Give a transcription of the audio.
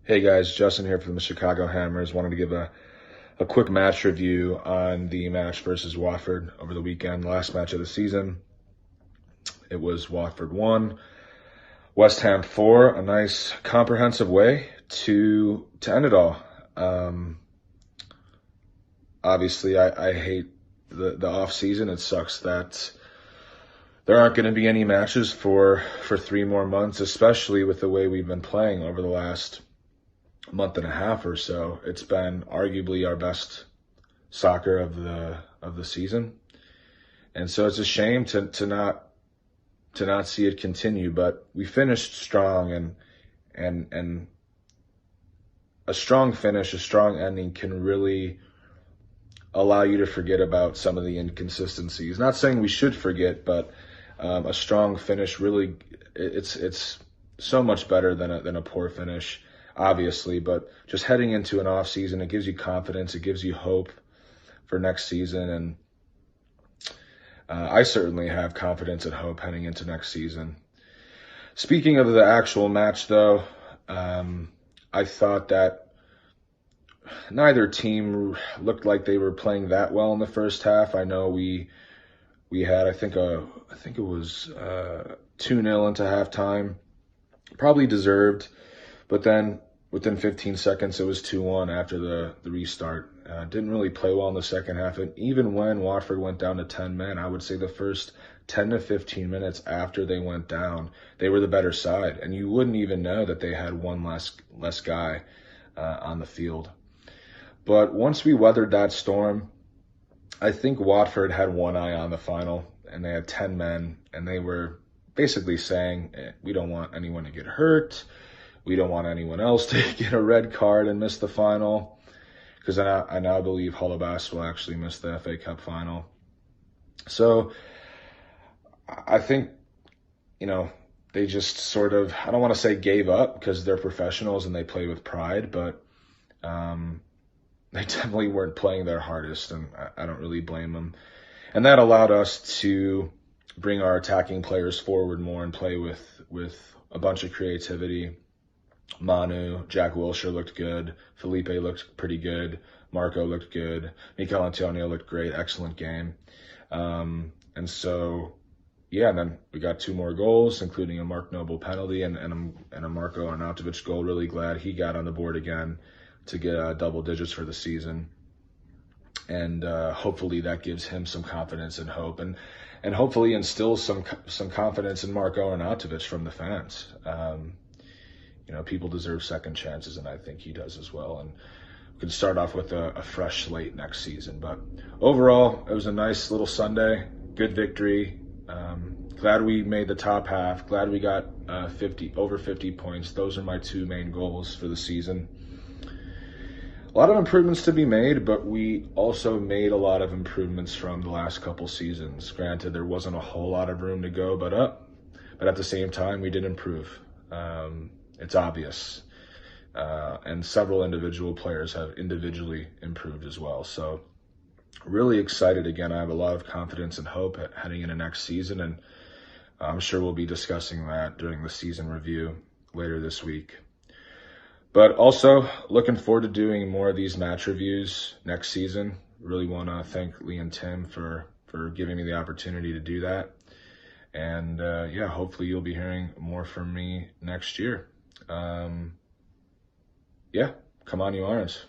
Hey guys, Justin here from the Chicago Hammers. Wanted to give a quick match review on the match versus Watford over the weekend, last match of the season. It was Watford 1, West Ham 4, a nice comprehensive way to end it all. Obviously, I hate the off season. It sucks that there aren't going to be any matches for 3 more months, especially with the way we've been playing over the last month and a half or so. It's been arguably our best soccer of the season, and so it's a shame to not see it continue. But we finished strong, and a strong finish, a strong ending can really allow you to forget about some of the inconsistencies. Not saying we should forget, but a strong finish really it's so much better than a poor finish, obviously. But just heading into an off season, it gives you confidence, it gives you hope for next season, and I certainly have confidence and hope heading into next season. Speaking of the actual match, though, I thought that neither team looked like they were playing that well in the first half. I know we had I think it was 2-0 into halftime, probably deserved, but then within 15 seconds it was 2-1 after the restart. Didn't really play well in the second half, and even when Watford went down to 10 men, I would say the first 10 to 15 minutes after they went down, they were the better side, and you wouldn't even know that they had one less guy on the field. But once we weathered that storm, I think Watford had one eye on the final, and they had 10 men, and they were basically saying, we don't want anyone to get hurt. We don't want anyone else to get a red card and miss the final, because I now believe Holebas will actually miss the FA Cup final. So I think, they just sort of, I don't want to say gave up, because they're professionals and they play with pride, but they definitely weren't playing their hardest, and I don't really blame them. And that allowed us to bring our attacking players forward more and play with a bunch of creativity. Manu, Jack Wilshere looked good. Felipe looked pretty good. Marco looked good. Mikel Antonio looked great. Excellent game. And so, and then we got 2 more goals, including a Mark Noble penalty and a Marco Arnautovic goal. Really glad he got on the board again to get double digits for the season. And hopefully that gives him some confidence and hope, and hopefully instills some confidence in Marco Arnautovic from the fans. People deserve second chances, and I think he does as well. And we can start off with a fresh slate next season. But overall, it was a nice little Sunday. Good victory. Glad we made the top half. Glad we got over 50 points. Those are my 2 main goals for the season. A lot of improvements to be made, but we also made a lot of improvements from the last couple seasons. Granted, there wasn't a whole lot of room to go, but at the same time, we did improve. It's obvious. And several individual players have individually improved as well. So really excited again. I have a lot of confidence and hope heading into next season, and I'm sure we'll be discussing that during the season review later this week. But also looking forward to doing more of these match reviews next season. Really want to thank Lee and Tim for giving me the opportunity to do that. And hopefully you'll be hearing more from me next year. Come on, you Irons.